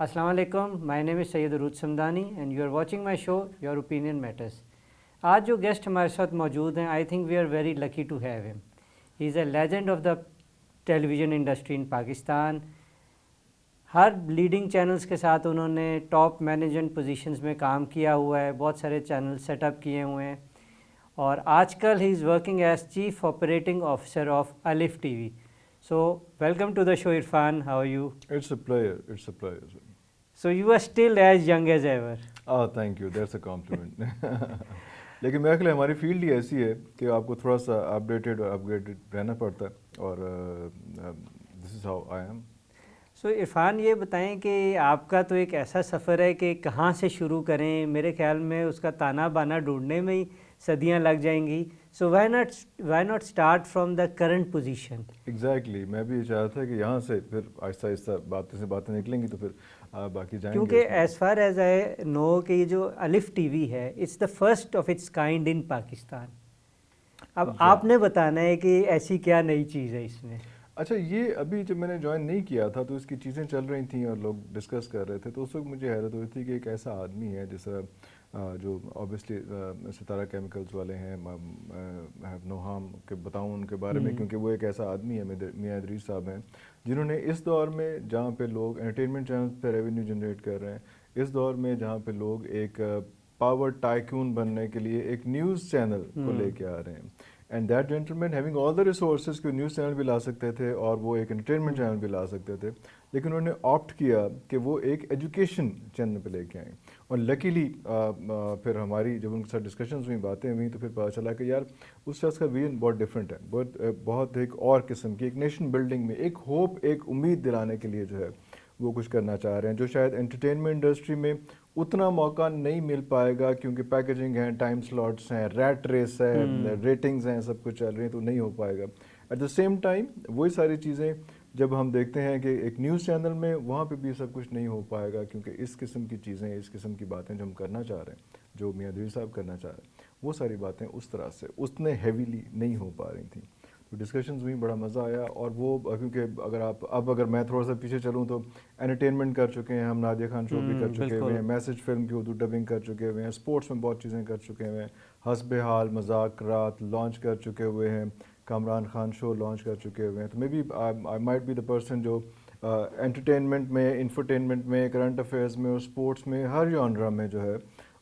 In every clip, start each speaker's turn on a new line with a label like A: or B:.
A: Assalamu alaikum, my name is Sayyid Arooj Samdani and you are watching my show Your Opinion Matters. آج جو guest ہمارے ساتھ موجود ہیں I think we are very lucky to have him. He is a legend of the television industry in Pakistan. ہر leading channels کے ساتھ انہوں نے ٹاپ مینجمنٹ پوزیشنز میں کام کیا ہوا ہے, بہت سارے چینل سیٹ اپ کیے ہوئے ہیں, اور آج کل he is working as chief operating officer of Alif T V. So welcome to the show Irfan, how are you?
B: It's a pleasure.
A: So you are still as young as ever.
B: Thank you, that's a compliment. لیکن میرا خیال ہماری field ہی ایسی ہے کہ آپ کو تھوڑا سا اپڈیٹڈ اور اپگریڈڈ رہنا پڑتا ہے, اور دس از ہاؤ آئی ایم.
A: سو عرفان یہ بتائیں کہ آپ کا تو ایک ایسا سفر ہے کہ کہاں سے شروع کریں, میرے خیال میں اس کا تانا بانا ڈھونڈنے میں ہی صدیاں لگ جائیں گی. So why not start from the current position.
B: Exactly, میں بھی یہ چاہ رہا تھا کہ یہاں سے پھر آہستہ آہستہ باتیں نکلیں گی تو پھر باقی جائیں گے.
A: کیونکہ as far as I know کہ یہ جو الف ٹی وی ہے it's the first of its kind in Pakistan. اب آپ نے بتانا ہے کہ ایسی کیا نئی چیز ہے اس میں.
B: اچھا, یہ ابھی جب میں نے جوائن نہیں کیا تھا تو اس کی چیزیں چل رہی تھیں اور لوگ ڈسکس کر رہے تھے, تو اس وقت مجھے حیرت ہوئی تھی کہ ایک ایسا آدمی ہے جس جو اوبیسلی ستارہ کیمیکلز والے ہیں, نوہام کے بتاؤں ان کے بارے میں, کیونکہ وہ ایک ایسا آدمی ہے, میاں ادریس صاحب ہیں, جنہوں نے اس دور میں جہاں پہ لوگ انٹرٹینمنٹ چینل پہ ریونیو جنریٹ کر رہے ہیں, اس دور میں جہاں پہ لوگ ایک پاور ٹائکون بننے کے لیے ایک نیوز چینل کو لے کے آ رہے ہیں. And that gentleman having all the resources کہ نیوز چینل بھی لا سکتے تھے اور وہ ایک انٹرٹینمنٹ چینل بھی لا سکتے تھے, لیکن انہوں نے آپٹ کیا کہ وہ ایک ایجوکیشن چینل پہ لے کے آئیں. اور لکیلی پھر ہماری جب ان کے ساتھ ڈسکشنز ہوئی, باتیں ہوئیں, تو پھر پتہ چلا کہ یار اس شخص کا ویژن بہت ڈفرینٹ ہے, بہت ایک اور قسم کی, ایک نیشن بلڈنگ میں ایک ہوپ, ایک امید دلانے کے لیے جو ہے وہ کچھ کرنا چاہ رہے ہیں, جو شاید انٹرٹینمنٹ انڈسٹری میں اتنا موقع نہیں مل پائے گا, کیونکہ پیکیجنگ ہیں, ٹائم سلاٹس ہیں, ریٹ ریس ہے, ریٹنگز ہیں, سب کچھ چل رہی ہیں, تو نہیں ہو پائے گا. ایٹ دا سیم ٹائم وہی ساری چیزیں جب ہم دیکھتے ہیں کہ ایک نیوز چینل میں, وہاں پہ بھی سب کچھ نہیں ہو پائے گا, کیونکہ اس قسم کی چیزیں, اس قسم کی باتیں جو ہم کرنا چاہ رہے ہیں, جو میاں ادریس صاحب کرنا چاہ رہے ہیں, وہ ساری باتیں اس طرح سے اتنے ہیویلی نہیں ہو پا رہی تھیں. تو ڈسکشنز ہوئی, بڑا مزہ آیا. اور وہ کیونکہ اگر میں تھوڑا سا پیچھے چلوں تو انٹرٹینمنٹ کر چکے ہیں ہم, نادیہ خان شو بھی کر چکے ہوئے ہیں, میسج فلم کی اردو ڈبنگ کر چکے ہوئے ہیں, اسپورٹس میں بہت چیزیں کر چکے ہوئے ہیں, حسب حال مذاق رات لانچ کر چکے ہوئے ہیں, کامران خان شو لانچ کر چکے ہوئے ہیں. تو may be I might be the person جو انٹرٹینمنٹ میں, انفرٹینمنٹ میں, کرنٹ افیئرس میں اور اسپورٹس میں, ہر جانرا میں جو ہے,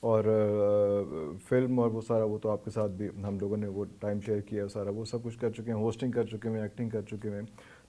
B: اور فلم اور وہ سارا, وہ تو آپ کے ساتھ بھی ہم لوگوں نے وہ ٹائم شیئر کیا, سارا وہ سب کچھ کر چکے ہیں, ہوسٹنگ کر چکے ہیں, ایکٹنگ کر چکے ہیں.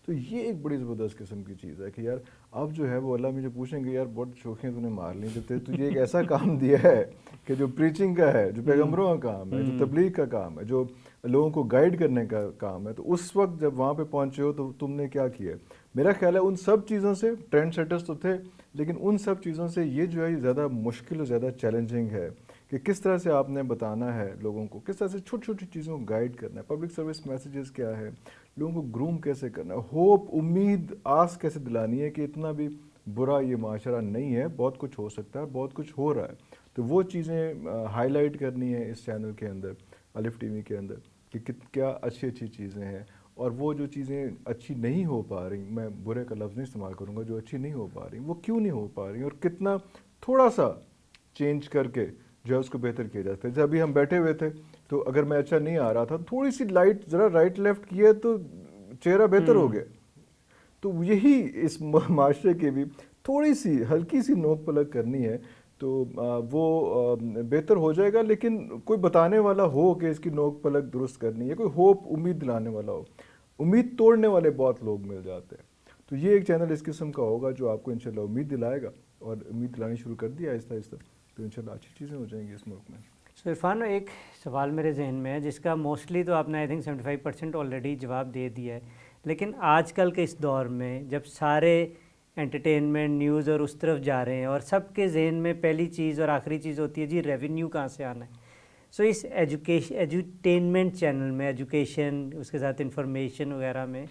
B: تو یہ ایک بڑی زبردست قسم کی چیز ہے کہ یار اب جو ہے وہ اللہ مجھے پوچھیں گے یار بہت شوخیاں تو نے مار لیں, جب تجھے ایک ایسا کام دیا ہے کہ جو پریچنگ کا ہے, جو پیغمبروں کا کام ہے, جو تبلیغ کا کام ہے, جو لوگوں کو گائیڈ کرنے کا کام ہے, تو اس وقت جب وہاں پہ پہنچے ہو تو تم نے کیا کیا ہے. میرا خیال ہے ان سب چیزوں سے ٹرینڈ سیٹرز تو تھے, لیکن ان سب چیزوں سے یہ جو ہے زیادہ مشکل اور زیادہ چیلنجنگ ہے کہ کس طرح سے آپ نے بتانا ہے لوگوں کو, کس طرح سے چھوٹی چھوٹی چیزوں کو گائیڈ کرنا ہے, پبلک سروس میسیجز کیا ہے, لوگوں کو گروم کیسے کرنا ہے, ہوپ, امید, آس کیسے دلانی ہے کہ اتنا بھی برا یہ معاشرہ نہیں ہے, بہت کچھ ہو سکتا ہے, بہت کچھ ہو رہا ہے. تو وہ چیزیں ہائی لائٹ کرنی ہے اس چینل کے اندر, الف ٹی وی کے اندر, کہ کیا اچھی اچھی چیزیں ہیں, اور وہ جو چیزیں اچھی نہیں ہو پا رہی, میں برے کا لفظ نہیں استعمال کروں گا, جو اچھی نہیں ہو پا رہی وہ کیوں نہیں ہو پا رہی, اور کتنا تھوڑا سا چینج کر کے جو ہے اس کو بہتر کیا جا سکتا ہے. جیسے ابھی ہم بیٹھے ہوئے تھے تو اگر میں اچھا نہیں آ رہا تھا, تھوڑی سی لائٹ ذرا رائٹ لیفٹ کی ہے تو چہرہ بہتر ہو گیا. تو یہی اس معاشرے کی بھی تھوڑی سی ہلکی سی نوک پلک کرنی ہے تو وہ بہتر ہو جائے گا. لیکن کوئی بتانے والا ہو کہ اس کی نوک پلک درست کرنی ہے, کوئی ہوپ, امید دلانے والا ہو. امید توڑنے والے بہت لوگ مل جاتے ہیں. تو یہ ایک چینل اس قسم کا ہوگا جو آپ کو انشاءاللہ امید دلائے گا, اور امید دلانی شروع کر دیا آہستہ آہستہ, تو انشاءاللہ اچھی چیزیں ہو جائیں گی اس ملک میں.
A: سو عرفان, ایک سوال میرے ذہن میں ہے جس کا موسٹلی تو آپ نے آئی تھنک 75% آلریڈی جواب دے دیا ہے, لیکن آج کل کے اس دور میں جب سارے انٹرٹینمنٹ, نیوز اور اس طرف جا رہے ہیں, اور سب کے ذہن میں پہلی چیز اور آخری چیز ہوتی ہے جی ریونیو کہاں سے آنا ہے. سو اس ایجوٹینمنٹ چینل میں, ایجوکیشن, اس کے ساتھ انفارمیشن وغیرہ میں,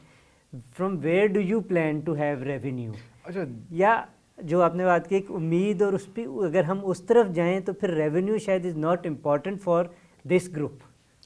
A: from where do you plan to have revenue.
B: اچھا,
A: یا جو آپ نے بات کی ایک امید, اور اس پہ اگر ہم اس طرف جائیں تو پھر ریونیو شاید is not important for this group.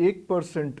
B: 1%,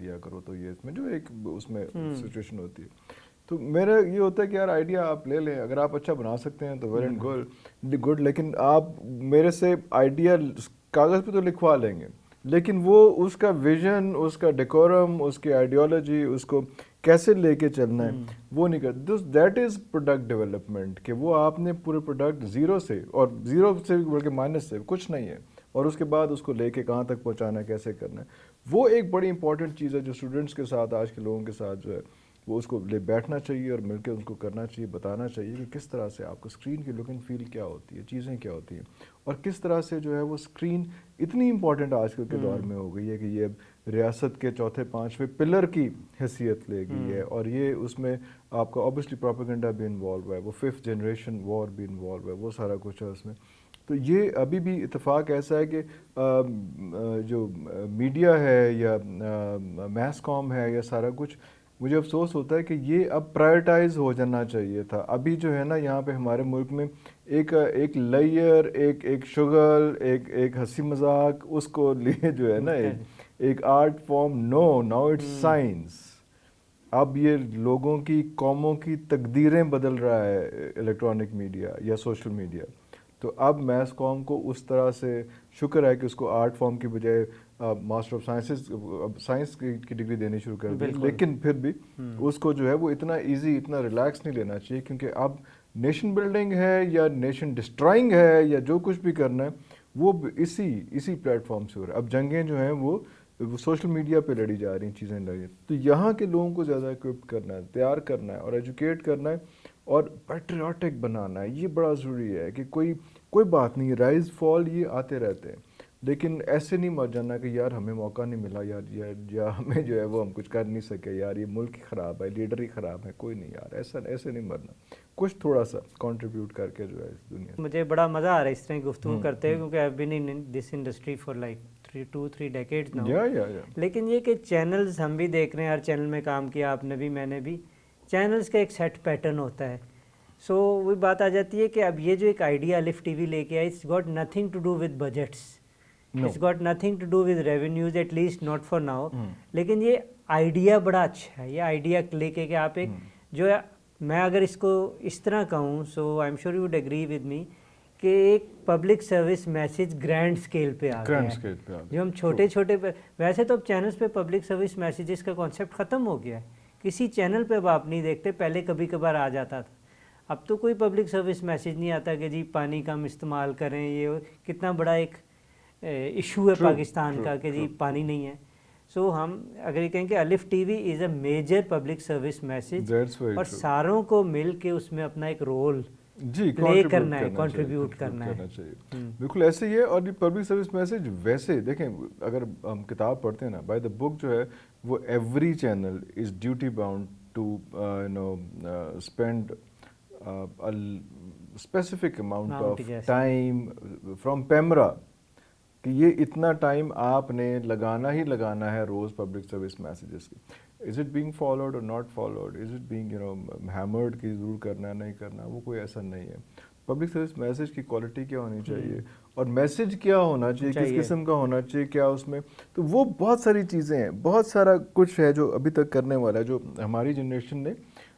B: دیا کرو, تو یہ اس میں جو ایک اس میں سچویشن ہوتی ہے. تو میرا یہ ہوتا ہے کہ یار آئیڈیا آپ لے لیں, اگر آپ اچھا بنا سکتے ہیں تو ویل اینڈ گڈ, لیکن آپ میرے سے آئیڈیا کاغذ پہ تو لکھوا لیں گے لیکن وہ اس کا ویژن, اس کا ڈیکورم, اس کی آئیڈیالوجی, اس کو کیسے لے کے چلنا ہے وہ نہیں کرتے. دیٹ از پروڈکٹ ڈیولپمنٹ, کہ وہ آپ نے پورے پروڈکٹ زیرو سے, اور زیرو سے بلکہ مائنس سے کچھ نہیں ہے, اور اس کے بعد اس کو لے کے کہاں تک پہنچانا ہے, کیسے کرنا ہے. وہ ایک بڑی امپورٹنٹ چیز ہے جو اسٹوڈنٹس کے ساتھ, آج کے لوگوں کے ساتھ جو ہے وہ اس کو لے بیٹھنا چاہیے اور مل کے اس کو کرنا چاہیے, بتانا چاہیے کہ کس طرح سے آپ کو اسکرین کی لک اینڈ فیل کیا ہوتی ہے, چیزیں کیا ہوتی ہیں, اور کس طرح سے جو ہے وہ اسکرین اتنی امپورٹنٹ آج کل کے دور میں ہو گئی ہے کہ یہ اب ریاست کے چوتھے پانچویں پلر کی حیثیت لے گئی ہے. اور یہ اس میں آپ کا اوبیسلی پروپیگنڈا بھی انوالو ہے, وہ 5th جنریشن وار بھی انوالو ہے, وہ سارا کچھ ہے اس میں. تو یہ ابھی بھی اتفاق ایسا ہے کہ جو میڈیا ہے یا میس کام ہے یا سارا کچھ, مجھے افسوس ہوتا ہے کہ یہ اب پرائرٹائز ہو جانا چاہیے تھا. ابھی جو ہے نا یہاں پہ ہمارے ملک میں ایک لیئر, ایک شغل, ایک ہنسی مذاق, اس کو لیے جو ہے نا ایک art form, now it's science. اب یہ لوگوں کی, قوموں کی تقدیریں بدل رہا ہے الیکٹرانک میڈیا یا سوشل میڈیا. تو اب میس کام کو اس طرح سے شکر ہے کہ اس کو آرٹ فارم کی بجائے ماسٹر آف سائنس کی ڈگری دینی شروع کر دی, لیکن پھر بھی اس کو جو ہے وہ اتنا ایزی, اتنا ریلیکس نہیں لینا چاہیے, کیونکہ اب نیشن بلڈنگ ہے یا نیشن ڈسٹرائنگ ہے یا جو کچھ بھی کرنا ہے وہ اسی پلیٹ فارم سے ہو رہا ہے. اب جنگیں جو ہیں وہ سوشل میڈیا پہ لڑی جا رہی ہیں, چیزیں لڑی ہیں. تو یہاں کے لوگوں کو زیادہ اکوپ کرنا ہے, تیار کرنا ہے اور ایجوکیٹ کرنا ہے اور پیٹریوٹک بنانا ہے. یہ بڑا ضروری ہے کہ کوئی بات نہیں, رائز فال یہ آتے رہتے ہیں, لیکن ایسے نہیں مر جانا کہ یار ہمیں موقع نہیں ملا یار, یا ہمیں جو ہے وہ ہم کچھ کر نہیں سکے, یار یہ ملک ہی خراب ہے, لیڈر ہی خراب ہے. کوئی نہیں یار, ایسے نہیں مرنا, کچھ تھوڑا سا کنٹریبیوٹ کر کے جو ہے اس دنیا.
A: مجھے بڑا مزہ آ رہا ہے اس طرح کی گفتگو کرتے ہوئے, کیونکہ I've been in this industry for like 2-3 decades now. لیکن یہ کہ چینلز ہم بھی دیکھ رہے ہیں, ہر چینل میں کام کیا آپ نے بھی, میں نے بھی. چینلز کا ایک سیٹ پیٹرن ہوتا ہے. سو وہی بات آ جاتی ہے کہ اب یہ جو ایک آئیڈیا الف ٹی وی لے کے آئی, it's got nothing to do with budgets, it's got nothing to do with revenues, at least not for now. لیکن یہ آئیڈیا بڑا اچھا ہے. یہ آئیڈیا لے کے کہ آپ ایک جو ہے, میں اگر اس کو اس طرح کہوں, so I am sure you would agree with me, کہ ایک public service message grand scale پہ آ گیا ہے. جو ہم چھوٹے ویسے تو اب چینلز پہ پبلک سروس میسیجز کا کانسیپٹ ختم ہو گیا ہے. کسی چینل پہ اب آپ نہیں دیکھتے, پہلے کبھی کبھار آ جاتا تھا. اب تو کوئی پبلک سروس میسیج نہیں آتا کہ جی پانی کم استعمال کریں. یہ کتنا بڑا ایک ایشو ہے پاکستان کا کہ جی پانی نہیں ہے. سو ہم اگر یہ کہیں کہ الف ٹی وی از اے میجر پبلک سروس میسیج, اور ساروں کو مل کے اس میں اپنا ایک رول پلے کرنا ہے, کنٹریبیوٹ کرنا ہے.
B: بالکل ایسے ہی ہے. اور یہ پبلک سروس میسیج ویسے دیکھیں, اگر ہم کتاب پڑھتے ہیں نا, بائی دا بک جو ہے وہ every channel is duty bound to spend specific amount of time from PEMRA, کہ یہ اتنا ٹائم آپ نے لگانا ہی لگانا ہے روز پبلک سروس میسیجز کی. از اٹ بینگ فالوڈ اور not followed, is it being ہیمرڈ کہ ضرور کرنا ہے نہیں کرنا, وہ کوئی ایسا نہیں ہے. پبلک سروس میسیج کی کوالٹی کیا ہونی چاہیے, اور میسیج کیا ہونا چاہیے, کس قسم کا ہونا چاہیے, کیا اس میں, تو وہ بہت ساری چیزیں ہیں, بہت سارا کچھ ہے جو ابھی تک کرنے والا ہے, جو ہماری جنریشن نے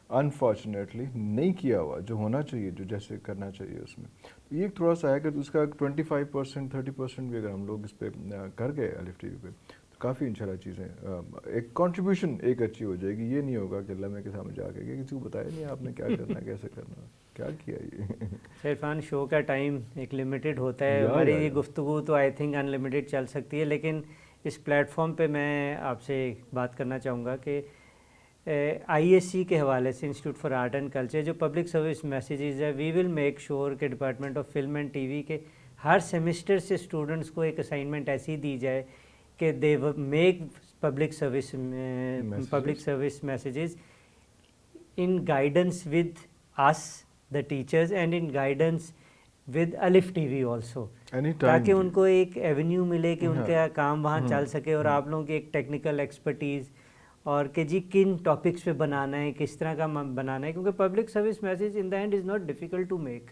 B: انفارچونیٹلی نہیں کیا ہوا, جو ہونا چاہیے, جو جیسے کرنا چاہیے اس میں. یہ تھوڑا سا ہے کہ اس کا 25% 30% بھی اگر ہم لوگ اس پہ کر گئے الف ٹی وی پہ, تو کافی انشاءاللہ چیزیں ایک کنٹریبیوشن ایک اچھی ہو جائے گی. یہ نہیں ہوگا کہ اللہ کے سامنے جا کے کہ کسی کو بتایا نہیں آپ نے کیا کرنا, کیسے کرنا, کیا کیا. یہ
A: عرفان, شو کا ٹائم ایک لمیٹڈ ہوتا ہے. ہماری یہ گفتگو تو آئی تھنک ان لمیٹڈ چل سکتی ہے, لیکن اس پلیٹ فارم پہ میں آپ سے بات کرنا چاہوں گا کہ آئی ایس سی کے حوالے سے, institute for art and culture, جو پبلک سروس میسیجز ہے, وی ول میک شیور کہ department of film and T V کے ہر سیمسٹر سے اسٹوڈنٹس کو ایک اسائنمنٹ ایسی دی جائے کہ they make public service messages in guidance with us the teachers and in guidance with الف ٹی وی آلسو, تاکہ ان کو ایک ایونیو ملے کہ ان کا کام وہاں چل سکے, اور آپ لوگوں کی ایک ٹیکنیکل ایکسپرٹیز, اور کہ جی کن ٹاپکس پہ بنانا ہے, کس طرح کا بنانا ہے. کیونکہ public service message in the end is not difficult to make,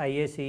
A: ISE,